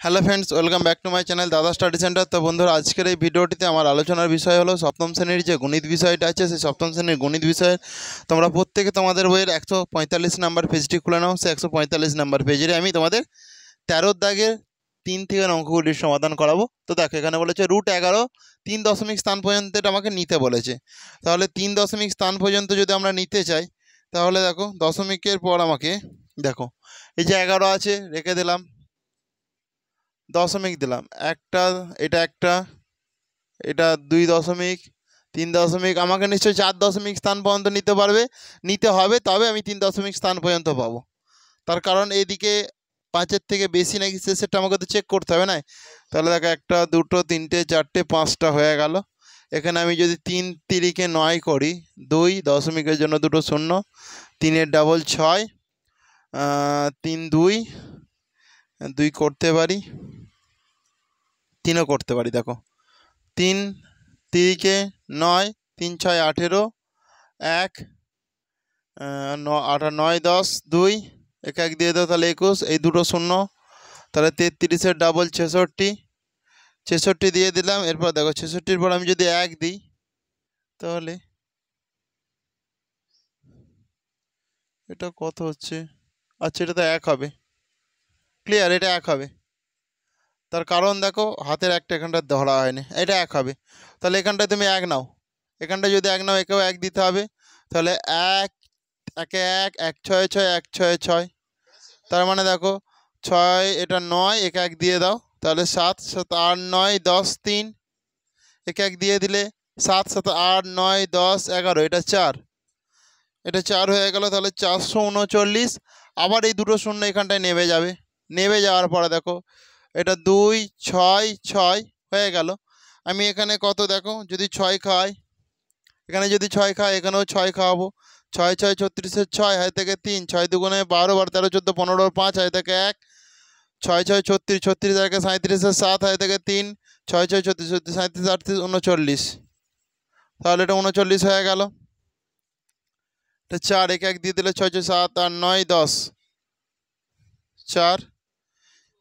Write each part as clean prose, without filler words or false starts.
Hello friends, welcome back to my channel দাদা study centre. তো বন্ধুরা, আজকের এই ভিডিওটিতে আমার আলোচনার বিষয় হলো সপ্তম শ্রেণীর যে গণিত বিষয়টা আছে, সেই সপ্তম শ্রেণীর গণিত বিষয়ের তোমরা প্রত্যেকে তোমাদের বইয়ের 145 নাম্বার পেজটি খুলে নাও। সে 145 নাম্বার পেজে আমি তোমাদের 13 দাগের 3 থেকে অঙ্কগুলির সমাধান করাবো। তো দেখো, এখানে বলেছে √11 3 দশমিক স্থান পর্যন্ত এটা আমাকে নিতে বলেছে। তাহলে 3 দশমিক স্থান পর্যন্ত যদি আমরা নিতে চাই, তাহলে দেখো দশমিকের পর আমাকে দেখো এই যে 11 আছে, রেখে দিলাম, দশমিক দিলাম একটা, এটা 2 দশমিক, 3 দশমিক, আমাকে নিশ্চয়ই 4 দশমিক স্থান পর্যন্ত নিতে হবে, তবে আমি 3 দশমিক স্থান পর্যন্ত পাবো। তার কারণ এইদিকে 5-এর থেকে বেশি নাকি সেটা আমাকে তো চেক করতে হবে না। তাহলে দেখো 1 2 3 4 5টা হয়ে গেল। এখানে আমি যদি 3 তিরিকে 9 করি, 2 দশমিকের জন্য 2 শূন্য, 3-এর ডাবল 6, 3 2 করতে পারি, 3ও করতে পারি। দেখো 3 তিরিকে 9, 3 6 18, 1 8 9 10, 2 1 1 দিয়ে দাও, তাহলে 21, এই 2 শূন্য, তাহলে 33-এর ডাবল 66, 66 দিয়ে দিলাম। এরপর দেখো 66-র পর আমি যদি 1 দিই, তাহলে এটা কত হচ্ছে? আচ্ছা, এটা তো 1 হবে। ক্লিয়ার, এটা 1 হবে। তার কারণ দেখো হাতের একটা এখানটা ধরা হয়নি, এটা 1 হবে। তাহলে এখানটায় তুমি 1 নাও, এখানটায় যদি 1 নাও, একেও 1 দিতে হবে। তাহলে 1 1 1 1 6 6 1 6 6, তার মানে দেখো 6, এটা 9, 1 1 দিয়ে দাও, তাহলে 7 7 8 9 10 3, 1 1 দিয়ে দিলে 7 7 8 9 10 11, এটা 4, এটা 4 হয়ে গেল। তাহলে 439। আবার এই 2 শূন্য এখানটায় নেমে যাওয়ার পরে দেখো এটা 2 6 6 হয়ে গেল। আমি এখানে কত দেখো, যদি 6 খাই, এখানে যদি 6 খাই, এখানেও 6 খাওয়াবো। 6 6 36-এর 6 হয় থেকে 3, 6 দুগুণে 12, 12 13 14 15, 5 হয় থেকে 1, 6 6 36, 36 থেকে 37-এর 7 হয় থেকে 3, 6 6 36 36 37 38 39, তাহলে এটা 39 হয়ে গেল। এটা 4, 1 1 দিয়ে দিলে 6 6 7 8 9 10, 4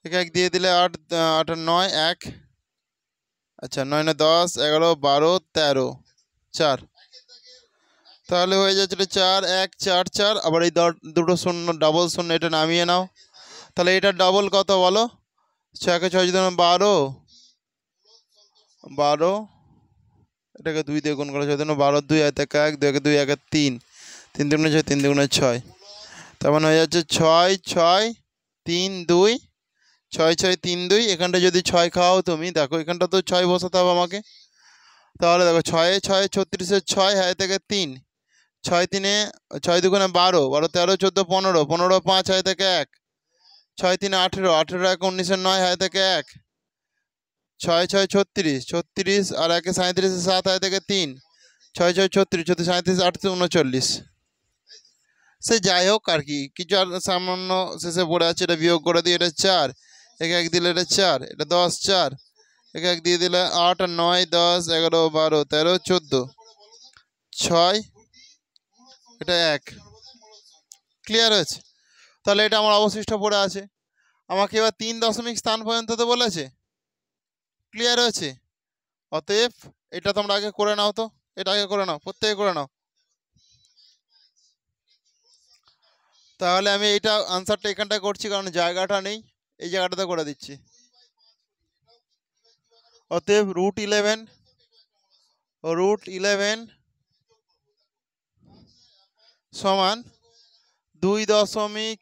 1 1 দিয়ে দিলে 8 8 9 1, আচ্ছা 9 9 10 11 12 13, 4, তাহলে হয়ে যাচ্ছে 4 1 4 4। আবার এই 2 শূন্য, ডাবল শূন্য, এটা নামিয়ে নাও। তাহলে এটা ডাবল কত বলো? 6 কে 6 যদি 12, 12, এটাকে 2 দিয়ে গুণ করে 6 12 2 1 1 2 1 2 1 3, 3 দুগুণে 6, 3 দুগুণে 6, তার মানে হয়ে যাচ্ছে 6 6 3 2, 6 6 3 2। এখানটা যদি 6 খাও তুমি, দেখো এখানটা তো 6 বসাতে হবে আমাকে। তাহলে দেখো 6 6 36-এর 6 হয় থেকে 3, 6 3 6 দুগুণে 12, 12 13 14 15, 15 5 হয় থেকে 1, 6 3 18, 18 1 19-এর 9 হয় থেকে 1, 6 6 36, 36 আর 1 37-এর 7 হয় থেকে 3, 6 6 36, 36 37 38 39। সে যাই হোক আর কি, কিছু আর সামান্য শেষে পড়ে আছে, এটা বিয়োগ করে দিয়ে এটা 4, 1 1 দিলে এটা 4, এটা 10 4, 1 1 দিয়ে দিলে 8 আর 9 10 11 12 13 14, 6, এটা 1। ক্লিয়ার হয়েছে? তাহলে এটা আমার অবশিষ্ট পড়ে আছে। আমাকে এবার 3 দশমিক স্থান পর্যন্ত তো বলেছে। ক্লিয়ার হয়েছে? অতএব এটা তোমরা আগে করে নাও, তো এটা আগে করে নাও, প্রত্যেকে করে নাও। তাহলে আমি এইটা আনসারটা এখানটা করছি, কারণ জায়গাটা নেই, এই জায়গাটাতে করে দিচ্ছি। অতএব √11 সমান 2 দশমিক,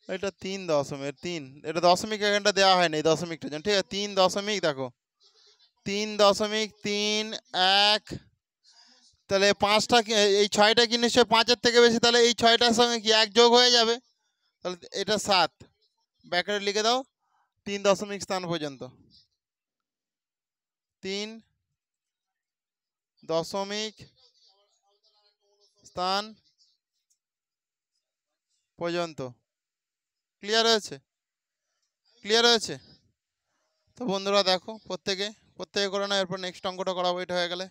এটা 3 দশমিক 3, এটা দশমিক এখানটা দেওয়া হয়নি, এই দশমিকটার জন্য। ঠিক আছে, 3 দশমিক, দেখো 3.3 1, তাহলে 5টা, এই 6টা কি নিশ্চয়ই 5-এর থেকে বেশি, তাহলে এই 6টার সঙ্গে কি 1 যোগ হয়ে যাবে, তাহলে এটা 7। ব্যাকেটে লিখে দাও 3 দশমিক স্থান পর্যন্ত, 3 দশমিক স্থান পর্যন্ত। ক্লিয়ার হয়েছে? ক্লিয়ার হয়েছে? তো বন্ধুরা দেখো, প্রত্যেকে প্রত্যেকে করে না, এরপর নেক্সট অঙ্কটা করাবো এটা হয়ে গেলে।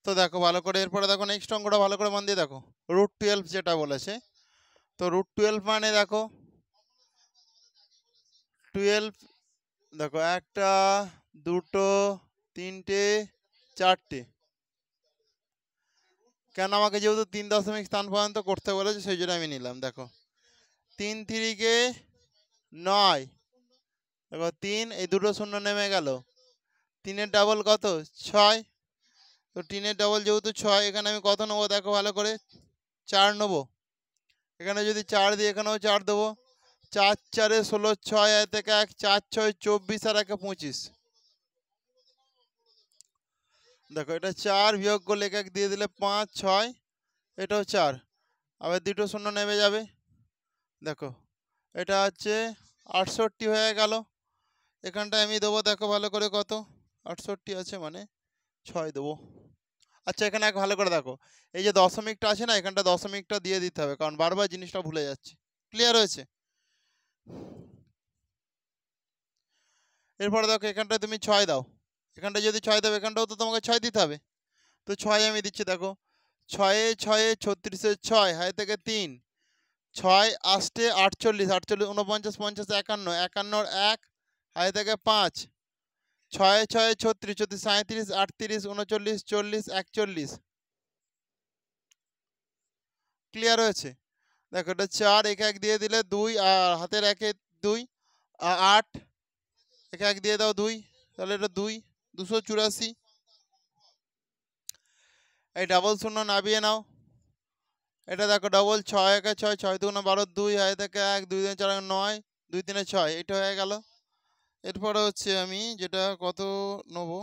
তো দেখো ভালো করে, এরপরে দেখো নেক্সট অঙ্কটা ভালো করে মন দিয়ে দেখো। √12 যেটা বলেছে, তো √12 মানে দেখো 12, দেখো একটা, দুটো, তিনটে, চারটে। কেন আমাকে যেহেতু 3 দশমিক স্থান পর্যন্ত করতে বলেছে সেই জন্য আমি নিলাম। দেখো 3 3 9, দেখো 3, এই দুটো শূন্য নেমে গেল, 3-এর ডাবল কত 6, তো 3-এর ডাবল যেহেতু 6, এখানে আমি কত নেবো দেখো ভালো করে, 4 নেবো। এখানে যদি 4 দিই এখানেও 4 দেবো, 4 4 16, 6 থেকে 1, 4 6 24 আর 1 25। দেখো এটা 4 বিয়োগ করলে 1 দিয়ে দিলে 5 6, এটাও 4, আবার দুটো শূন্য নেমে যাবে। দেখো এটা হচ্ছে 68 হয়ে গেল। এখানটায় আমি দেবো দেখো ভালো করে কত, 68 আছে মানে 6 দেবো। আচ্ছা এখানে এক ভালো করে দেখো, এই যে দশমিকটা আছে না, এখানটা দশমিকটা দিয়ে দিতে হবে, কারণ বারবার জিনিসটা ভুলে যাচ্ছে। ক্লিয়ার হয়েছে? এরপরে দেখো এখানটায় তুমি 6 দাও, এখানটা যদি 6 দাও এখানটাও তো তোমাকে 6 দিতে হবে। তো 6 আমি দিচ্ছি, দেখো 6 6 36 6, হাই থেকে 3, 6 8 48 48 49 50 51 51 1, হাই থেকে 5, 6 6 36 37 38 39 40 41। ক্লিয়ার হয়েছে? দেখো এটা 4, একে 1 দিয়ে দিলে 2, আর হাতের 1 এ 2, 8, একে 1 দিয়ে দাও 2, তাহলে এটা 2 284। এই ডাবল শূন্য নামিয়ে নাও। এটা দেখো ডবল 6 1 6, 6 2 12, 2, হাই থেকে 1, 2 2 4 9, 2 3 6, এটা হয়ে গেল। এরপরে হচ্ছে আমি যেটা কত নেবো,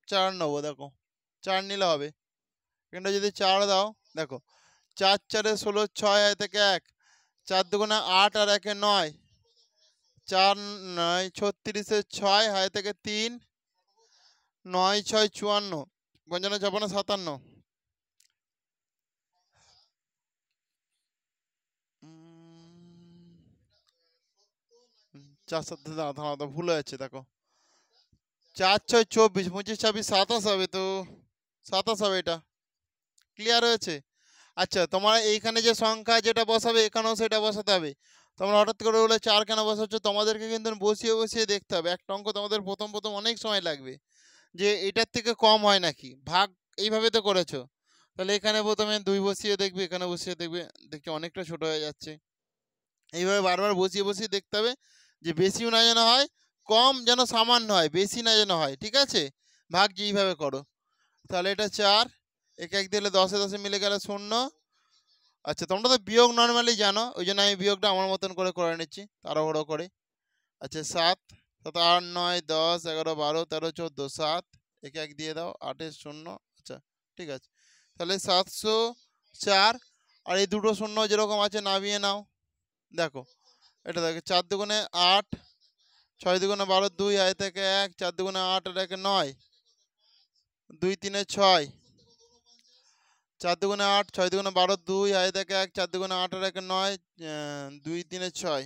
4 নেবো। দেখো 4 নিলে হবে, এখানটা যদি 4 দাও, দেখো 4 4 16, 6 হাই থেকে 1, 4 2 8 আর 1 9, 4 9 36 6, হাই থেকে 3, 9 6 54, 55 56 57। 4 7 দাঁড়াও ভুল হয়েছে, দেখো 4 6 24, 25 26 27 হবে, তো 27 হবে এটা। ক্লিয়ার হয়েছে? আচ্ছা তোমরা এইখানে যে সংখ্যা যেটা বসাবে এখানেও সেটা বসাতে হবে। তোমরা হঠাৎ করে বলে 4 কেন বসাচ্ছ, তোমাদেরকে কিন্তু বসিয়ে বসিয়ে দেখতে হবে। একটা অঙ্ক তোমাদের প্রথম প্রথম অনেক সময় লাগবে, যে এটার থেকে কম হয় নাকি, ভাগ এইভাবে তো করেছো, তাহলে এখানে প্রথমে 2 বসিয়ে দেখবে, এখানে বসিয়ে দেখবে, দেখছি অনেকটা ছোট হয়ে যাচ্ছে। এইভাবে বারবার বসিয়ে বসিয়ে দেখতে হবে, যে বেশিও না যেন হয়, কম যেন সামান্য হয়, বেশি না যেন হয়। ঠিক আছে? ভাগ যেইভাবে করো, তাহলে এটা 4, একে 1 দিলে 10 10 মিলে গেলে 0। আচ্ছা তোমরা তো বিয়োগ নর্মালি জানো, ওই জন্য আমি বিয়োগটা আমার মতন করে করে নিচ্ছি তাড়াহুড়ো করে। আচ্ছা 7 7 8 9 10 11 12 13 14, 7, একে 1 দিয়ে দাও, 8 0। আচ্ছা ঠিক আছে, তাহলে 704, আর এই দুটো শূন্য যেরকম আছে নামিয়ে নাও। দেখো এটা দেখো 4 দুগুণে 8, 6 দুগুণে 12, 2, হাই থেকে 1, 4 দুগুণে 8 আর 1 9, 2 3 6, 4 দুগুণে 8, 6 দুগুণে 12, 2, হাই থেকে 1, 4 দুগুণে 8 আর 1 9, 2 3 6।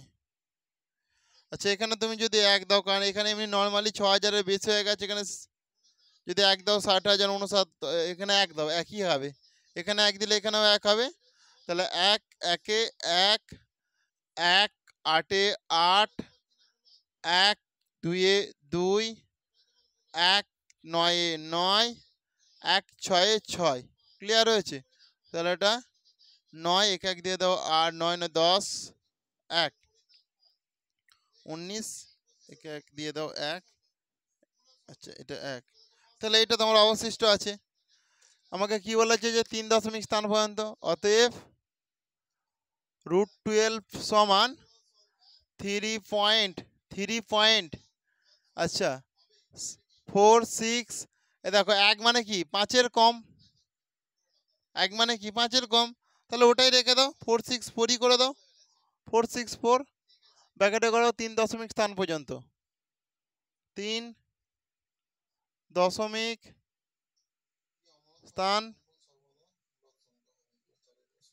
আচ্ছা এখানে তুমি যদি 1 দাও, কারণ এখানে এমনি নর্মালি 6000 এর বেশি হয়ে গেছে, এখানে যদি 1 দাও 60,059, এখানে 1 দাও একই হবে, এখানে 1 দিলে এখানেও 1 হবে। তাহলে 1 1 এ 1, 1 8 এ 8, 1 2 এ 2, 1 9 এ 9, 1 6 এ 6। ক্লিয়ার হয়েছে? তাহলে এটা 9, একে 1 দিয়ে দাও, আর 9 9 10, 1 19, একে 1 দিয়ে দাও 1। আচ্ছা এটা 1, তাহলে এটা তোমার অবশিষ্ট আছে। আমাকে কি বলেছে, যে 3 দশমিক স্থান পর্যন্ত, অতএব √12 সমান 3 পয়েন্ট, আচ্ছা 4 6। এ দেখো 1 মানে কি 5-এর কম, 1 মানে কি 5-এর কম, তাহলে ওটাই রেখে দাও, 4 6 4ই করে দাও, 4 6 4, ব্র্যাকেটে করো 3 দশমিক স্থান পর্যন্ত, 3 দশমিক স্থান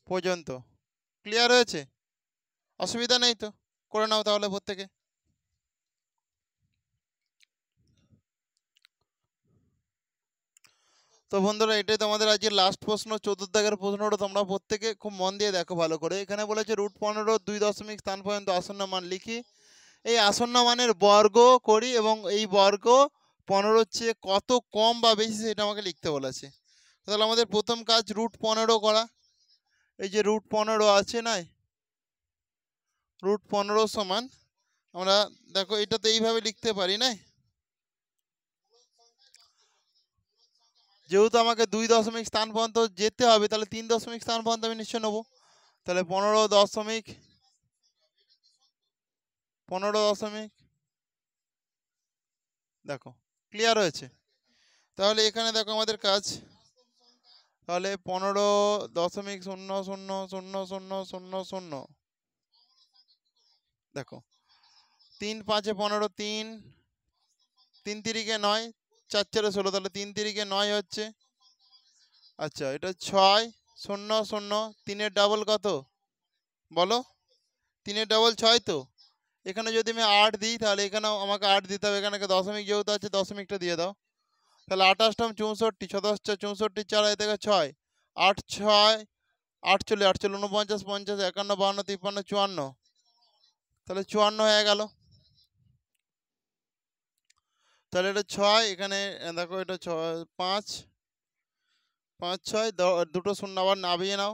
পর্যন্ত। ক্লিয়ার হয়েছে? অসুবিধা নেই তো? করে নাও তাহলে প্রত্যেকে। তো বন্ধুরা এটাই তোমাদের আজকে লাস্ট প্রশ্ন, 14 দাগের প্রশ্নটা তোমরা প্রত্যেকে খুব মন দিয়ে দেখো ভালো করে। এখানে বলেছে √15 2 দশমিক স্থান পর্যন্ত আসন্ন মান লিখি, এই আসন্ন মানের বর্গ করি এবং এই বর্গ 15 চেয়ে কত কম বা বেশি সেটা আমাকে লিখতে বলেছে। তাহলে আমাদের প্রথম কাজ √15 করা। এই যে √15 আছে নাই, √15 সমান আমরা দেখো এটা তো এইভাবে লিখতে পারি না, যেহেতু আমাকে 2 দশমিক স্থান পর্যন্ত যেতে হবে তাহলে 3 দশমিক স্থান পর্যন্ত আমি নিশ্চয় নেবো। তাহলে 15 দশমিক দেখো ক্লিয়ার হয়েছে। তাহলে এখানে দেখো আমাদের কাজ, তাহলে 15.000000, দেখো 3 5 15, 3 3 তিরিকে 9, 4 4 16, তাহলে 3 তিরিকে 9 হচ্ছে। আচ্ছা এটা 6 0 0, 3-এর ডাবল কত বলো, 3-এর ডাবল 6 তো। এখানে যদি আমি 8 দিই তাহলে এখানেও আমাকে 8 দিতে হবে, এখানে দশমিক যেহেতু আছে দশমিকটা দিয়ে দাও। তাহলে 28 64, 6 64, 4 থেকে 6, 8 6 48 48 49 50 51 52 53 54, তাহলে 54 হয়ে গেল। তাহলে এটা 6, এখানে দেখো এটা 6 5 5 6 দুটো শূন্য আবার নামিয়ে নাও।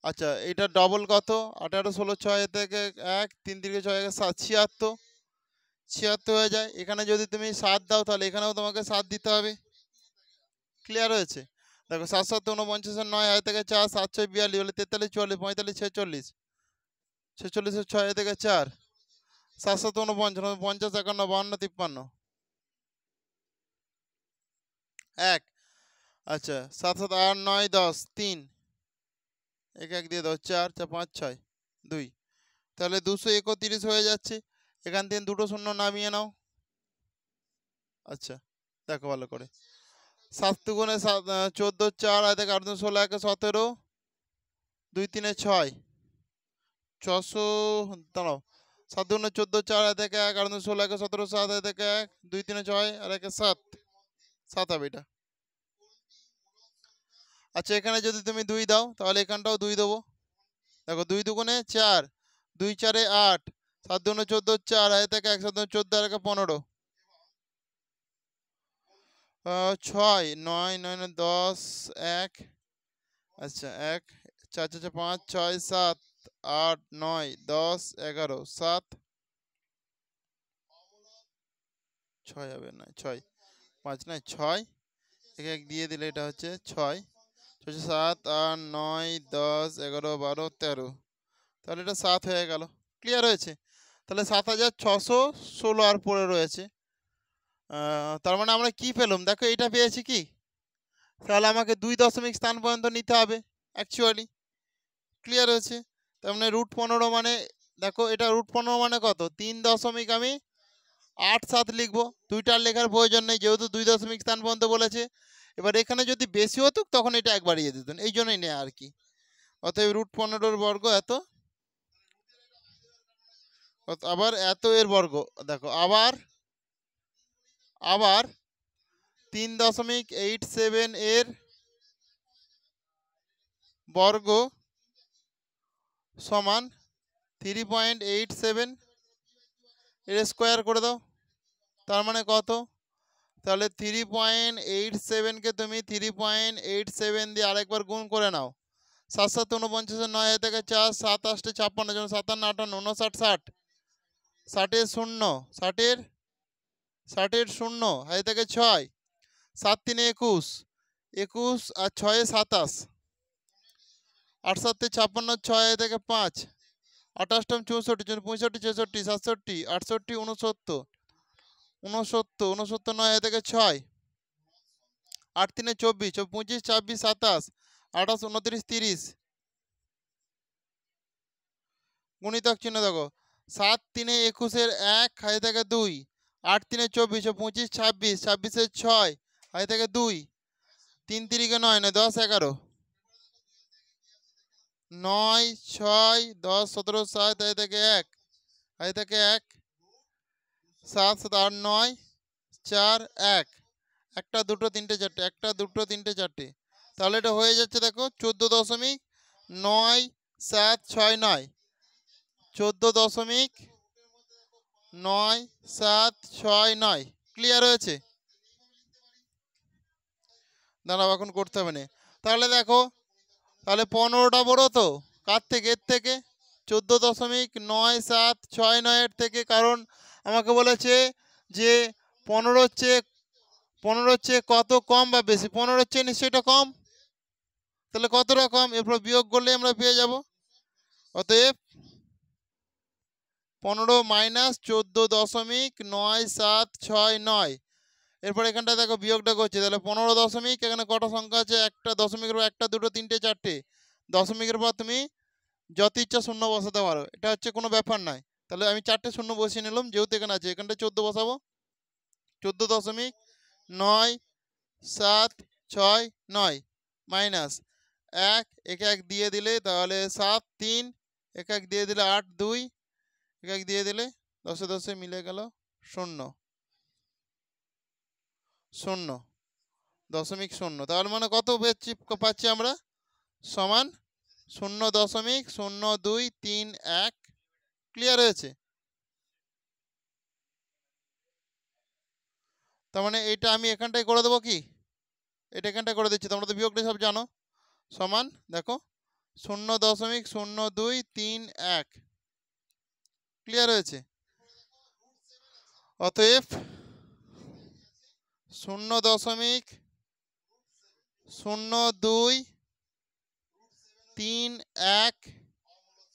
আচ্ছা এটা ডবল কত, 18 16 6 থেকে 1 3 থেকে 6 76 76 হয়ে যায়। এখানে যদি তুমি 7 দাও তাহলে এখানেও তোমাকে 7 দিতে হবে। ক্লিয়ার হয়েছে। দেখো 7 7 49 9 থেকে 4 7 6 42 হলে 43 44 45 46 46 6 থেকে 4 7 7 49 50 51 52 53 1। আচ্ছা 7 7 8 9 10 3 1 1 দিয়ে দাও 4 4 5 6 2, তাহলে 231 হয়ে যাচ্ছে। এখান থেকে দুটো শূন্য নামিয়ে নাও। আচ্ছা দেখো ভালো করে, 7 দুগুণে 14 4 থেকে 8 16 1 17 2 3 6 600, দাঁড়াও 7 দুগুণে 14 4 থেকে 1 8 16 1 17 7 থেকে 1 2 3 6 আর 1 7 7 হবে এটা। আচ্ছা এখানে যদি তুমি 2 দাও তাহলে এখানটাও 2 দেবো। দেখো 2 দুগুণে 4 2 4 8 7 দুগুণে 14 4 থেকে 1 7 14 আর 1 15 6 9 9 10 1, আচ্ছা 1 4 4 5 6 7 8 9 10 11 7 6 হবে না 6 5 নয় 6 এক এক দিয়ে দিলে এটা হচ্ছে 6 6 7 8 9 10 11 12 13, তাহলে এটা 7 হয়ে গেল। ক্লিয়ার হয়েছে। তাহলে 7616 আর পড়ে রয়েছে। তার মানে আমরা কি পেলাম দেখো, এটা পেয়েছি কি, তাহলে আমাকে 2 দশমিক স্থান পর্যন্ত নিতে হবে অ্যাকচুয়ালি। ক্লিয়ার হয়েছে। তার মানে √15 মানে দেখো এটা √15 মানে কত, 3 দশমিক আমি 8 7 লিখবো, দুইটার লেখার প্রয়োজন নেই যেহেতু 2 দশমিক স্থান পর্যন্ত বলেছে। এবার এখানে যদি বেশি হতো তখন এটা একবার ইয়ে দিতেন, এই জন্যই নেয় আর কি। অতএব √15 বর্গ এত, আবার এত এর বর্গ, দেখো আবার আবার 3.87 এর বর্গ সমান 3.87 এর স্কোয়ার করে দাও। তার মানে কত, তাহলে 3.87কে তুমি 3.87 দিয়ে আরেকবার গুণ করে নাও। 7 7 49 9 থেকে 4 7 8 56 জন 57 58 59 60 60 শূন্য 60 শূন্য হাই থেকে 6 7 3 21 21 আর 6 27 8 7 56 6 থেকে 5 28 64 65 66 67 68 69 69 69 9 থেকে 6 8 3 24 25 26 27 28 29 30 গুণিতক চিহ্ন দেখো 7 3 21 1 হাই থেকে 2 8 3 24 25 26 26 6 হাই থেকে 2 3 3 9 9 10 11 9 6 10 17 7 হাই থেকে 1 আগে থেকে 1 7 7 8 9 4 1 একটা দুটো তিনটে চারটে একটা দুটো তিনটে চারটে তাহলে এটা হয়ে যাচ্ছে দেখো 14.9769 14.9769 ক্লিয়ার হয়েছে? দাঁড়াও এখন করতে হবে না। তাহলে দেখো তাহলে 15টা বড় তো কার থেকে? এর থেকে 14.9769 এর থেকে, কারণ আমাকে বলেছে যে 15 চেয়ে কত কম বা বেশি? 15 চেয়ে নিশ্চয়ই এটা কম, তাহলে কতটা কম? এরপর বিয়োগ করলে আমরা পেয়ে যাব। অতএব 15 মাইনাস 14.9769। এরপর এখানটা দেখো বিয়োগটা করছে, তাহলে 15 দশমিক, এখানে কটা সংখ্যা আছে? একটা দশমিকের পর একটা দুটো তিনটে চারটে, দশমিকের পর তুমি যত ইচ্ছা শূন্য বসাতে পারো, এটা হচ্ছে কোনো ব্যাপার নয়। তাহলে আমি 4টে শূন্য বসিয়ে নিলাম, যেহেতু এখানে আছে, এখানটা 14 বসাবো। 14.9769 মাইনাস 1 একে 1 দিয়ে দিলে তাহলে 7 3 একে 1 দিয়ে দিলে 8 2 একে 1 দিয়ে দিলে 10 10 মিলে গেল 0 0 দশমিক 0। তাহলে মানে কত পাচ্ছি আমরা? সমান 0.0231। ক্লিয়ার হয়েছে? তার মানে এটা আমি এখানটায় করে দেবো কি? এটা এখানটায় করে দিচ্ছি, তোমরা তো বিয়োগটা সব জানো। সমান দেখো 0.0231। ক্লিয়ার হয়েছে? অতএব 0.0231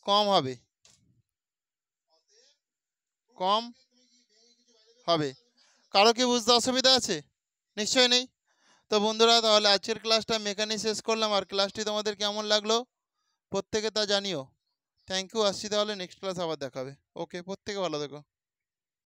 কম হবে, কম হবে। কারো কি বুঝতে অসুবিধা আছে? নিশ্চয়ই নেই। তো বন্ধুরা, তাহলে আজকের ক্লাসটা মেকানিক শেষ করলাম। আর ক্লাসটি তোমাদের কেমন লাগলো প্রত্যেকে তা জানিও। Thank you. আসছি তাহলে, নেক্সট ক্লাস আবার দেখাবে। ওকে, প্রত্যেকে ভালো থেকো।